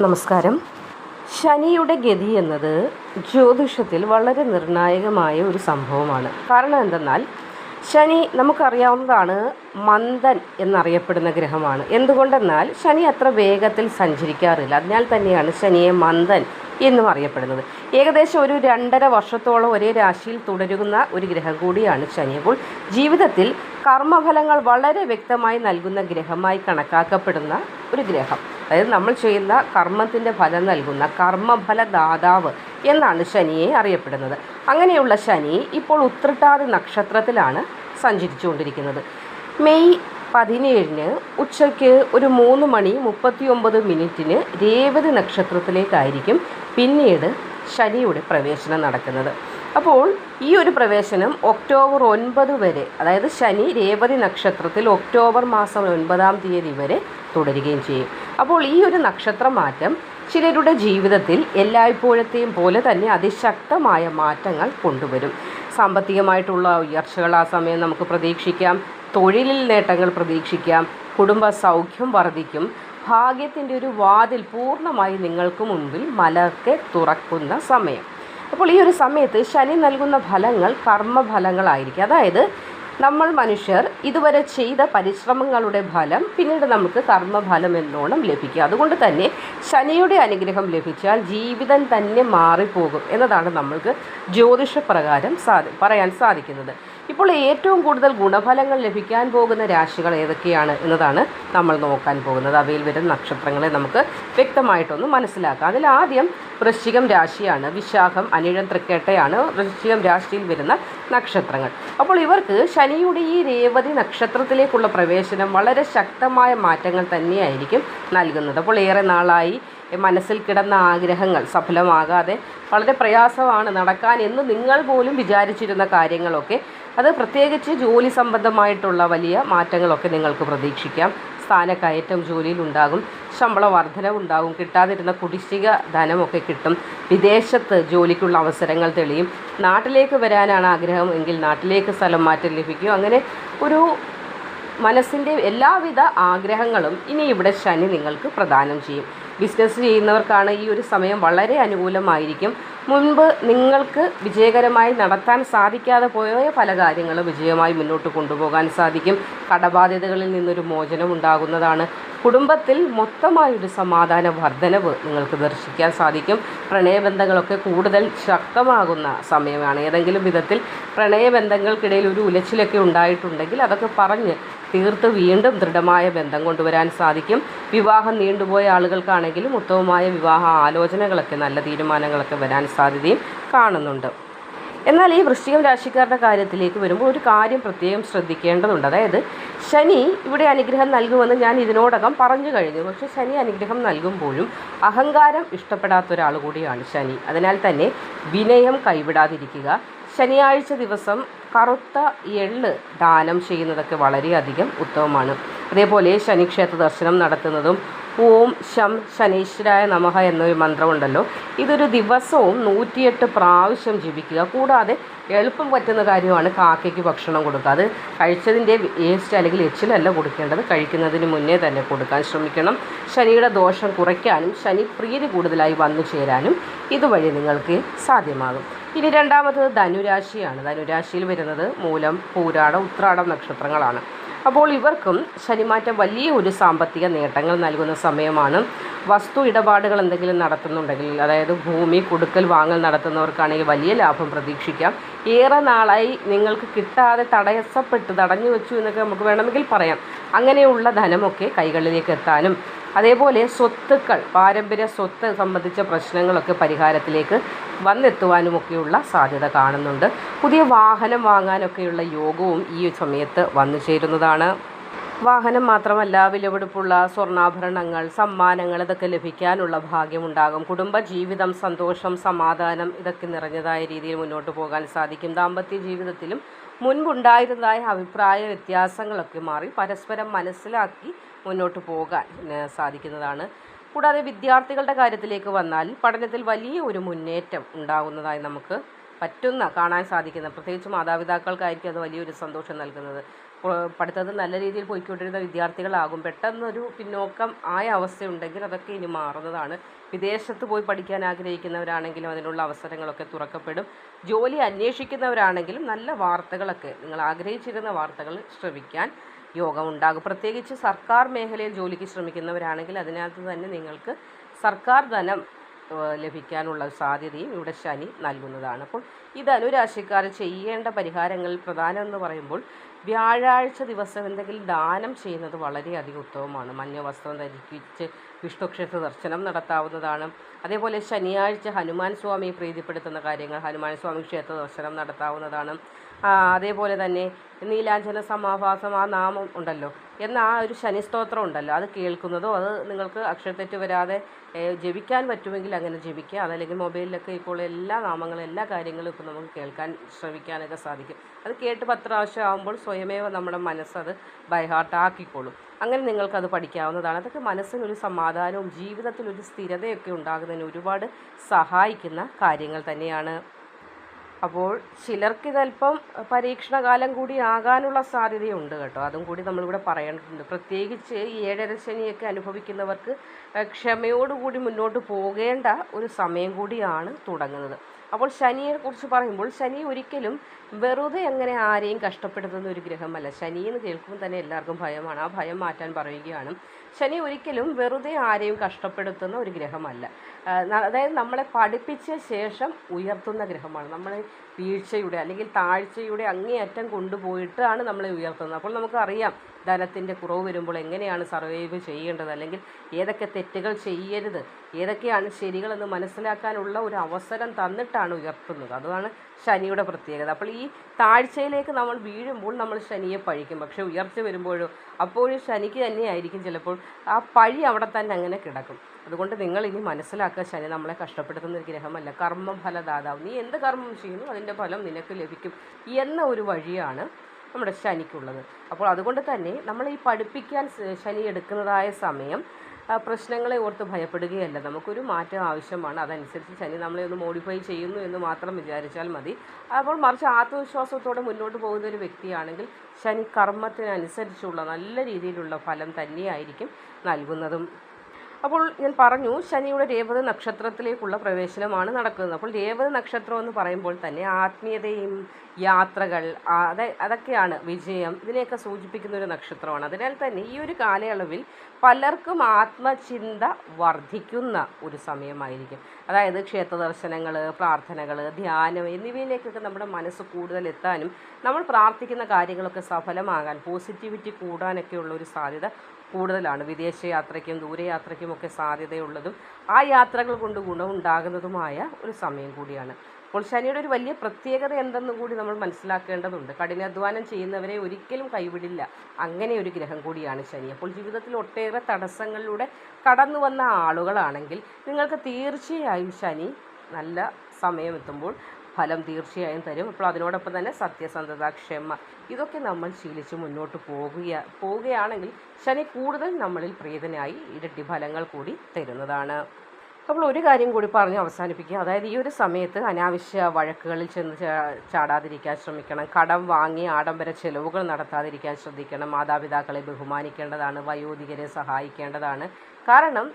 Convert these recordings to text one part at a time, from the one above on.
നമസ്കാരം. ശനിയുടെ ഗതി എന്നത് ജ്യോതിഷത്തിൽ വളരെ നിർണായകമായ ഒരു സംഭവമാണ്. കാരണം എന്തെന്നാൽ ശനി നമുക്കറിയാവുന്നതാണ്, മന്ദൻ എന്നറിയപ്പെടുന്ന ഗ്രഹമാണ്. എന്തുകൊണ്ടെന്നാൽ ശനി അത്ര വേഗത്തിൽ സഞ്ചരിക്കാറില്ല. അതിനാൽ തന്നെയാണ് ശനിയെ മന്ദൻ എന്നും അറിയപ്പെടുന്നത്. ഏകദേശം ഒരു 2.5 വർഷത്തോളം ഒരേ രാശിയിൽ തുടരുന്ന ഒരു ഗ്രഹം കൂടിയാണ് ശനി. അപ്പോൾ ജീവിതത്തിൽ കർമ്മഫലങ്ങൾ വളരെ വ്യക്തമായി നൽകുന്ന ഗ്രഹമായി കണക്കാക്കപ്പെടുന്ന ഒരു ഗ്രഹം, അതായത് നമ്മൾ ചെയ്യുന്ന കർമ്മത്തിൻ്റെ ഫലം നൽകുന്ന കർമ്മഫലദാതാവ് എന്നാണ് ശനിയെ അറിയപ്പെടുന്നത്. അങ്ങനെയുള്ള ശനി ഇപ്പോൾ ഉത്രട്ടാതി നക്ഷത്രത്തിലാണ് സഞ്ചരിച്ചുകൊണ്ടിരിക്കുന്നത്. മെയ് 17 ഉച്ചയ്ക്ക് ഒരു 3:39 രേവതി നക്ഷത്രത്തിലേക്കായിരിക്കും പിന്നീട് ശനിയുടെ പ്രവേശനം നടക്കുന്നത്. അപ്പോൾ ഈ ഒരു പ്രവേശനം ഒക്ടോബർ 9 വരെ, അതായത് ശനി രേവതി നക്ഷത്രത്തിൽ ഒക്ടോബർ മാസം 9 വരെ തുടരുകയും ചെയ്യും. അപ്പോൾ ഈ ഒരു നക്ഷത്രമാറ്റം ചിലരുടെ ജീവിതത്തിൽ എല്ലായ്പ്പോഴത്തെയും പോലെ തന്നെ അതിശക്തമായ മാറ്റങ്ങൾ കൊണ്ടുവരും. സാമ്പത്തികമായിട്ടുള്ള ഉയർച്ചകൾ ആ സമയം നമുക്ക് പ്രതീക്ഷിക്കാം. തൊഴിലിൽ നേട്ടങ്ങൾ പ്രതീക്ഷിക്കാം. കുടുംബ സൗഖ്യം വർദ്ധിക്കും. ഭാഗ്യത്തിൻ്റെ ഒരു വാതിൽ പൂർണ്ണമായി നിങ്ങൾക്ക് മുൻപിൽ മലർക്കെ തുറക്കുന്ന സമയം. അപ്പോൾ ഈ ഒരു സമയത്ത് ശനി നൽകുന്ന ഫലങ്ങൾ കർമ്മഫലങ്ങളായിരിക്കും. അതായത് നമ്മൾ മനുഷ്യർ ഇതുവരെ ചെയ്ത പരിശ്രമങ്ങളുടെ ഫലം പിന്നീട് നമുക്ക് കർമ്മഫലം എന്നോണം ലഭിക്കുക. അതുകൊണ്ട് തന്നെ ശനിയുടെ അനുഗ്രഹം ലഭിച്ചാൽ ജീവിതം തന്നെ മാറിപ്പോകും എന്നതാണ് നമ്മൾക്ക് ജ്യോതിഷപ്രകാരം പറയാൻ സാധിക്കുന്നത്. ഇപ്പോൾ ഏറ്റവും കൂടുതൽ ഗുണഫലങ്ങൾ ലഭിക്കാൻ പോകുന്ന രാശികൾ ഏതൊക്കെയാണ് എന്നതാണ് നമ്മൾ നോക്കാൻ പോകുന്നത്. അവയിൽ വരുന്ന നക്ഷത്രങ്ങളെ നമുക്ക് വ്യക്തമായിട്ടൊന്ന് മനസ്സിലാക്കാം. അതിൽ ആദ്യം വൃശ്ചികം രാശിയാണ്. വിശാഖം, അനിഴം, തൃക്കേട്ടയാണ് വൃശ്ചികം രാശിയിൽ വരുന്ന നക്ഷത്രങ്ങൾ. അപ്പോൾ ഇവർക്ക് ശനിയുടെ ഈ രേവതി നക്ഷത്രത്തിലേക്കുള്ള പ്രവേശനം വളരെ ശക്തമായ മാറ്റങ്ങൾ തന്നെയായിരിക്കും നൽകുന്നത്. അപ്പോൾ ഏറെ നാളായി മനസ്സിൽ കിടന്ന ആഗ്രഹങ്ങൾ സഫലമാകാതെ വളരെ പ്രയാസമാണ് നടക്കാൻ എന്ന് നിങ്ങൾ പോലും വിചാരിച്ചിരുന്ന കാര്യങ്ങളൊക്കെ, അത് പ്രത്യേകിച്ച് ജോലി സംബന്ധമായിട്ടുള്ള വലിയ മാറ്റങ്ങളൊക്കെ നിങ്ങൾക്ക് പ്രതീക്ഷിക്കാം. സ്ഥാനക്കയറ്റം ജോലിയിൽ ഉണ്ടാകും. ശമ്പള വർധനവുണ്ടാകും. കിട്ടാതിരുന്ന കുടിശ്ശിക ധനമൊക്കെ കിട്ടും. വിദേശത്ത് ജോലിക്കുള്ള അവസരങ്ങൾ തെളിയും. നാട്ടിലേക്ക് വരാനാണ് ആഗ്രഹം എങ്കിൽ നാട്ടിലേക്ക് സ്ഥലം മാറ്റം ലഭിക്കും. അങ്ങനെ ഒരു മനസ്സിൻ്റെ എല്ലാവിധ ആഗ്രഹങ്ങളും ഇനി ഇവിടെ ശനി നിങ്ങൾക്ക് പ്രദാനം ചെയ്യും. ബിസിനസ് ചെയ്യുന്നവർക്കാണ് ഈ ഒരു സമയം വളരെ അനുകൂലമായിരിക്കും. മുൻപ് നിങ്ങൾക്ക് വിജയകരമായി നടത്താൻ സാധിക്കാതെ പോയ പല കാര്യങ്ങളും വിജയമായി മുന്നോട്ട് കൊണ്ടുപോകാൻ സാധിക്കും. കടബാധ്യതകളിൽ നിന്നൊരു മോചനം ഉണ്ടാകുന്നതാണ്. കുടുംബത്തിൽ മൊത്തമായൊരു സമാധാന വർധനവ് നിങ്ങൾക്ക് ദർശിക്കാൻ സാധിക്കും. പ്രണയബന്ധങ്ങളൊക്കെ കൂടുതൽ ശക്തമാകുന്ന സമയമാണ്. ഏതെങ്കിലും വിധത്തിൽ പ്രണയബന്ധങ്ങൾക്കിടയിൽ ഒരു ഉലച്ചിലൊക്കെ ഉണ്ടായിട്ടുണ്ടെങ്കിൽ അതൊക്കെ പറഞ്ഞ് തീർത്ത് വീണ്ടും ദൃഢമായ ബന്ധം കൊണ്ടുവരാൻ സാധിക്കും. വിവാഹം നീണ്ടുപോയ ആളുകൾക്കാണെങ്കിലും ഉത്തമമായ വിവാഹ ആലോചനകളൊക്കെ, നല്ല തീരുമാനങ്ങളൊക്കെ വരാൻ സാധ്യതയും കാണുന്നുണ്ട്. എന്നാൽ ഈ വൃശ്ചികം രാശിക്കാരുടെ കാര്യത്തിലേക്ക് വരുമ്പോൾ ഒരു കാര്യം പ്രത്യേകം ശ്രദ്ധിക്കേണ്ടതുണ്ട്. അതായത് ശനി ഇവിടെ അനുഗ്രഹം നൽകുമെന്ന് ഞാൻ ഇതിനോടകം പറഞ്ഞു കഴിഞ്ഞു. പക്ഷേ ശനി അനുഗ്രഹം നൽകുമ്പോഴും അഹങ്കാരം ഇഷ്ടപ്പെടാത്ത ഒരാൾ കൂടിയാണ് ശനി. അതിനാൽ തന്നെ വിനയം കൈവിടാതിരിക്കുക. ശനിയാഴ്ച ദിവസം കറുത്ത എള്ള് ദാനം ചെയ്യുന്നതൊക്കെ വളരെയധികം ഉത്തമമാണ്. അതേപോലെ ശനിക്ഷേത്ര ദർശനം നടത്തുന്നതും ഓം ശം ശനീശ്വരായ നമഃ എന്നൊരു മന്ത്രമുണ്ടല്ലോ, ഇതൊരു ദിവസവും 108 പ്രാവശ്യം ജപിക്കുക. കൂടാതെ എളുപ്പം പറ്റുന്ന കാര്യമാണ് കാക്കയ്ക്ക് ഭക്ഷണം കൊടുക്കുക. അത് കഴിച്ചതിൻ്റെ വേസ്റ്റ് അല്ലെങ്കിൽ എച്ചിലല്ല കൊടുക്കേണ്ടത്, കഴിക്കുന്നതിന് മുന്നേ തന്നെ കൊടുക്കാൻ ശ്രമിക്കണം. ശനിയുടെ ദോഷം കുറയ്ക്കാനും ശനി പ്രീതി കൂടുതലായി വന്നു ചേരാനും ഇതുവഴി നിങ്ങൾക്ക് സാധ്യമാകും. ഇനി രണ്ടാമത് ധനുരാശിയാണ്. ധനുരാശിയിൽ വരുന്നത് മൂലം, പൂരാടം, ഉത്രാടം നക്ഷത്രങ്ങളാണ്. അപ്പോൾ ഇവർക്കും ശനിമാറ്റം വലിയ ഒരു സാമ്പത്തിക നേട്ടങ്ങൾ നൽകുന്ന സമയമാണ്. വസ്തു ഇടപാടുകൾ എന്തെങ്കിലും നടത്തുന്നുണ്ടെങ്കിൽ, അതായത് ഭൂമി കൊടുക്കൽ വാങ്ങൽ നടത്തുന്നവർക്കാണെങ്കിൽ വലിയ ലാഭം പ്രതീക്ഷിക്കാം. ഏറെ നാളായി നിങ്ങൾക്ക് കിട്ടാതെ തടഞ്ഞു വെച്ചു എന്നൊക്കെ നമുക്ക് വേണമെങ്കിൽ പറയാം. അങ്ങനെയുള്ള ധനമൊക്കെ കൈകളിലേക്ക് എത്താനും, അതേപോലെ സ്വത്തുക്കൾ, പാരമ്പര്യ സ്വത്ത് സംബന്ധിച്ച പ്രശ്നങ്ങളൊക്കെ പരിഹാരത്തിലേക്ക് വന്നെത്തുവാനുമൊക്കെയുള്ള സാധ്യത കാണുന്നുണ്ട്. പുതിയ വാഹനം വാങ്ങാനൊക്കെയുള്ള യോഗവും ഈ സമയത്ത് വന്നു ചേരുന്നതാണ്. വാഹനം മാത്രമല്ല, വിലപിടിപ്പുള്ള സ്വർണ്ണാഭരണങ്ങൾ, സമ്മാനങ്ങൾ ഇതൊക്കെ ലഭിക്കാനുള്ള ഭാഗ്യമുണ്ടാകും. കുടുംബജീവിതം സന്തോഷം, സമാധാനം ഇതൊക്കെ നിറഞ്ഞതായ രീതിയിൽ മുന്നോട്ട് പോകാൻ സാധിക്കും. ദാമ്പത്യ ജീവിതത്തിലും മുൻപുണ്ടായിരുന്നതായ അഭിപ്രായ വ്യത്യാസങ്ങളൊക്കെ മാറി പരസ്പരം മനസ്സിലാക്കി മുന്നോട്ട് പോകാൻ സാധിക്കുന്നതാണ്. കൂടാതെ വിദ്യാർത്ഥികളുടെ കാര്യത്തിലേക്ക് വന്നാൽ പഠനത്തിൽ വലിയ ഒരു മുന്നേറ്റം ഉണ്ടാകുന്നതായി നമുക്ക് കാണാൻ സാധിക്കുന്നത്. പ്രത്യേകിച്ച് മാതാപിതാക്കൾക്കായിരിക്കും അത് വലിയൊരു സന്തോഷം നൽകുന്നത്. പഠിത്തത്തിൽ നല്ല രീതിയിൽ പോയിക്കൊണ്ടിരുന്ന വിദ്യാർത്ഥികളാകും. പെട്ടെന്നൊരു പിന്നോക്കം ആയ അവസ്ഥയുണ്ടെങ്കിൽ അതൊക്കെ ഇനി മാറുന്നതാണ്. വിദേശത്ത് പോയി പഠിക്കാൻ ആഗ്രഹിക്കുന്നവരാണെങ്കിലും അതിനുള്ള അവസരങ്ങളൊക്കെ തുറക്കപ്പെടും. ജോലി അന്വേഷിക്കുന്നവരാണെങ്കിലും നല്ല വാർത്തകളൊക്കെ, നിങ്ങൾ ആഗ്രഹിച്ചിരുന്ന വാർത്തകൾ ശ്രവിക്കാൻ യോഗമുണ്ടാകും. പ്രത്യേകിച്ച് സർക്കാർ മേഖലയിൽ ജോലിക്ക് ശ്രമിക്കുന്നവരാണെങ്കിൽ അതിനകത്ത് തന്നെ നിങ്ങൾക്ക് സർക്കാർ ധനം ലഭിക്കാനുള്ള സാധ്യതയും ഇവിടെ ശനി നൽകുന്നതാണ്. അപ്പോൾ ഈ ധനുരാശിക്കാർ ചെയ്യേണ്ട പരിഹാരങ്ങളിൽ പ്രധാനം എന്ന് പറയുമ്പോൾ വ്യാഴാഴ്ച ദിവസം എന്തെങ്കിലും ദാനം ചെയ്യുന്നത് വളരെയധികം ഉത്തമമാണ്. മഞ്ഞ വസ്ത്രം ധരിപ്പിച്ച് വിഷ്ണുക്ഷേത്ര ദർശനം നടത്താവുന്നതാണ്. അതേപോലെ ശനിയാഴ്ച ഹനുമാൻ സ്വാമിയെ പ്രീതിപ്പെടുത്തുന്ന കാര്യങ്ങൾ, ഹനുമാൻ സ്വാമി ക്ഷേത്ര ദർശനം നടത്താവുന്നതാണ്. അതേപോലെ തന്നെ നീലാഞ്ജന സമാഭാസം, ആ നാമം ഉണ്ടല്ലോ, എന്ന ആ ഒരു ശനി സ്തോത്രം ഉണ്ടല്ലോ, അത് കേൾക്കുന്നതോ അത് നിങ്ങൾക്ക് അക്ഷരത്തെറ്റ് വരാതെ ജപിക്കാൻ പറ്റുമെങ്കിൽ അങ്ങനെ ജപിക്കുക. അതല്ലെങ്കിൽ മൊബൈലിലൊക്കെ ഇപ്പോൾ എല്ലാ നാമങ്ങളും എല്ലാ കാര്യങ്ങളും ഇപ്പോൾ നമുക്ക് കേൾക്കാൻ ശ്രമിക്കാനൊക്കെ സാധിക്കും. അത് കേട്ട് 10 പ്രാവശ്യം ആകുമ്പോൾ സ്വയമേവ നമ്മുടെ മനസ്സത് ബൈഹാർട്ടാക്കിക്കോളും. അങ്ങനെ നിങ്ങൾക്കത് പഠിക്കാവുന്നതാണ്. അതൊക്കെ മനസ്സിനൊരു സമാധാനവും ജീവിതത്തിലൊരു സ്ഥിരതയൊക്കെ ഉണ്ടാകുന്നതിന് ഒരുപാട് സഹായിക്കുന്ന കാര്യങ്ങൾ തന്നെയാണ്. അപ്പോൾ ചിലർക്ക് ഇതല്പം പരീക്ഷണകാലം കൂടി ആകാനുള്ള സാധ്യതയുണ്ട് കേട്ടോ. അതും കൂടി നമ്മളിവിടെ പറയേണ്ടതുണ്ട്. പ്രത്യേകിച്ച് ഈ 7.5 ശനിയൊക്കെ അനുഭവിക്കുന്നവർക്ക് ക്ഷമയോടുകൂടി മുന്നോട്ട് പോകേണ്ട ഒരു സമയം കൂടിയാണ് തുടങ്ങുന്നത്. അപ്പോൾ ശനിയെക്കുറിച്ച് പറയുമ്പോൾ ശനി ഒരിക്കലും വെറുതെ അങ്ങനെ ആരെയും കഷ്ടപ്പെടുത്തുന്ന ഒരു ഗ്രഹമല്ല. ശനി എന്ന് കേൾക്കുമ്പോൾ തന്നെ എല്ലാവർക്കും ഭയമാണ്. ആ ഭയം മാറ്റാൻ പറയുകയാണ്. ശനി ഒരിക്കലും വെറുതെ ആരെയും കഷ്ടപ്പെടുത്തുന്ന ഒരു ഗ്രഹമല്ല. അതായത് നമ്മളെ പഠിപ്പിച്ച ശേഷം ഉയർത്തുന്ന ഗ്രഹമാണ്. നമ്മളെ വീഴ്ചയുടെ അല്ലെങ്കിൽ താഴ്ചയുടെ അങ്ങേയറ്റം കൊണ്ടുപോയിട്ടാണ് നമ്മളെ ഉയർത്തുന്നത്. അപ്പോൾ നമുക്കറിയാം ധനത്തിൻ്റെ കുറവ് വരുമ്പോൾ എങ്ങനെയാണ് സർവൈവ് ചെയ്യേണ്ടത്, അല്ലെങ്കിൽ ഏതൊക്കെ തെറ്റുകൾ ചെയ്യരുത്, ഏതൊക്കെയാണ് ശരികളെന്ന് മനസ്സിലാക്കാനുള്ള ഒരു അവസരം തന്നിട്ടാണ് ഉയർത്തുന്നത്. അതാണ് ശനിയുടെ പ്രത്യേകത. അപ്പോൾ ഈ താഴ്ചയിലേക്ക് നമ്മൾ വീഴുമ്പോൾ നമ്മൾ ശനിയെ പഴിക്കും. പക്ഷേ ഉയർച്ച വരുമ്പോഴോ അപ്പോഴും ശനിക്ക് തന്നെയായിരിക്കും ചിലപ്പോൾ ആ പഴി അവിടെ തന്നെ അങ്ങനെ കിടക്കും. അതുകൊണ്ട് നിങ്ങൾ ഇനി മനസ്സിലാക്കുക, ശനി നമ്മളെ കഷ്ടപ്പെടുത്തുന്ന ഒരു ഗ്രഹമല്ല, കർമ്മഫലദാതാവ്. നീ എന്ത് കർമ്മം ചെയ്യുന്നു അതിൻ്റെ ഫലം നിനക്ക് ലഭിക്കും എന്ന ഒരു വഴിയാണ് നമ്മുടെ ശനിക്കുള്ളത്. അപ്പോൾ അതുകൊണ്ട് തന്നെ നമ്മൾ ഈ പഠിപ്പിക്കാൻ ശനി എടുക്കുന്നതായ സമയം പ്രശ്നങ്ങളെ ഓർത്ത് ഭയപ്പെടുകയല്ല. നമുക്കൊരു മാറ്റം ആവശ്യമാണ്. അതനുസരിച്ച് ശനി നമ്മളെ ഒന്ന് മോഡിഫൈ ചെയ്യുന്നു എന്ന് മാത്രം വിചാരിച്ചാൽ മതി. അപ്പോൾ മറിച്ച് ആത്മവിശ്വാസത്തോടെ മുന്നോട്ട് പോകുന്ന ഒരു വ്യക്തിയാണെങ്കിൽ ശനി കർമ്മത്തിനനുസരിച്ചുള്ള നല്ല രീതിയിലുള്ള ഫലം തന്നെയായിരിക്കും നൽകുന്നതും. അപ്പോൾ ഞാൻ പറഞ്ഞു ശനിയുടെ രേവതി നക്ഷത്രത്തിലേക്കുള്ള പ്രവേശനമാണ് നടക്കുന്നത്. അപ്പോൾ രേവതി നക്ഷത്രം എന്ന് പറയുമ്പോൾ തന്നെ ആത്മീയതയും യാത്രകൾ, അതൊക്കെയാണ് വിജയം, ഇതിനെയൊക്കെ സൂചിപ്പിക്കുന്ന ഒരു നക്ഷത്രമാണ്. അതിനാൽ തന്നെ ഈ ഒരു കാലയളവിൽ പലർക്കും ആത്മചിന്ത വർദ്ധിക്കുന്ന ഒരു സമയമായിരിക്കും. അതായത് ക്ഷേത്ര ദർശനങ്ങൾ, പ്രാർത്ഥനകൾ, ധ്യാനം എന്നിവയിലേക്കൊക്കെ നമ്മുടെ മനസ്സ് കൂടുതൽ എത്താനും നമ്മൾ പ്രാർത്ഥിക്കുന്ന കാര്യങ്ങളൊക്കെ സഫലമാകാൻ, പോസിറ്റിവിറ്റി കൂടാനൊക്കെയുള്ള ഒരു സാധ്യത കൂടുതലാണ്. വിദേശ യാത്രയ്ക്കും ദൂരയാത്രയ്ക്കുമൊക്കെ സാധ്യതയുള്ളതും ആ യാത്രകൾ കൊണ്ട് ഗുണമുണ്ടാകുന്നതുമായ ഒരു സമയം കൂടിയാണ്. അപ്പോൾ ശനിയുടെ ഒരു വലിയ പ്രത്യേകത എന്തെന്ന് കൂടി നമ്മൾ മനസ്സിലാക്കേണ്ടതുണ്ട്. കഠിനാധ്വാനം ചെയ്യുന്നവരെ ഒരിക്കലും കൈവിടില്ല, അങ്ങനെ ഒരു ഗ്രഹം കൂടിയാണ് ശനി. അപ്പോൾ ജീവിതത്തിൽ ഒട്ടേറെ തടസ്സങ്ങളിലൂടെ കടന്നു വന്ന ആളുകളാണെങ്കിൽ നിങ്ങൾക്ക് തീർച്ചയായും ശനി നല്ല സമയമെത്തുമ്പോൾ ഫലം തീർച്ചയായും തരും. അപ്പോൾ അതിനോടൊപ്പം തന്നെ സത്യസന്ധത, ക്ഷമ, ഇതൊക്കെ നമ്മൾ ശീലിച്ച് മുന്നോട്ട് പോവുകയാണെങ്കിൽ ശനി കൂടുതൽ നമ്മളിൽ പ്രീതനായി ഇരട്ടി ഫലങ്ങൾ കൂടി തരുന്നതാണ്. അപ്പോൾ ഒരു കാര്യം കൂടി പറഞ്ഞ് അവസാനിപ്പിക്കുക. അതായത് ഈ ഒരു സമയത്ത് അനാവശ്യ വഴക്കുകളിൽ ചെന്ന് ചാടാതിരിക്കാൻ ശ്രമിക്കണം. കടം വാങ്ങി ആഡംബര ചെലവുകൾ നടത്താതിരിക്കാൻ ശ്രദ്ധിക്കണം. മാതാപിതാക്കളെ ബഹുമാനിക്കേണ്ടതാണ്. വയോധികരെ സഹായിക്കേണ്ടതാണ്. കാരണം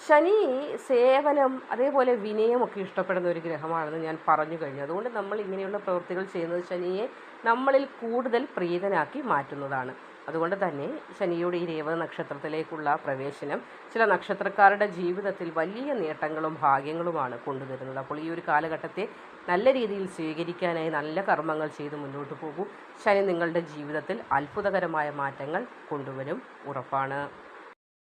ശനി സേവനം അതേപോലെ വിനയമൊക്കെ ഇഷ്ടപ്പെടുന്ന ഒരു ഗ്രഹമാണെന്ന് ഞാൻ പറഞ്ഞു കഴിഞ്ഞു. അതുകൊണ്ട് നമ്മൾ ഇങ്ങനെയുള്ള പ്രവൃത്തികൾ ചെയ്യുന്നത് ശനിയെ നമ്മളിൽ കൂടുതൽ പ്രീതനാക്കി മാറ്റുന്നതാണ്. അതുകൊണ്ട് തന്നെ ശനിയുടെ ഈ രേവതി നക്ഷത്രത്തിലേക്കുള്ള പ്രവേശനം ചില നക്ഷത്രക്കാരുടെ ജീവിതത്തിൽ വലിയ നേട്ടങ്ങളും ഭാഗ്യങ്ങളുമാണ് കൊണ്ടുവരുന്നത്. അപ്പോൾ ഈ ഒരു കാലഘട്ടത്തെ നല്ല രീതിയിൽ സ്വീകരിക്കാനായി നല്ല കർമ്മങ്ങൾ ചെയ്ത് മുന്നോട്ട് പോകൂ. ശനി നിങ്ങളുടെ ജീവിതത്തിൽ അത്ഭുതകരമായ മാറ്റങ്ങൾ കൊണ്ടുവരും, ഉറപ്പാണ്.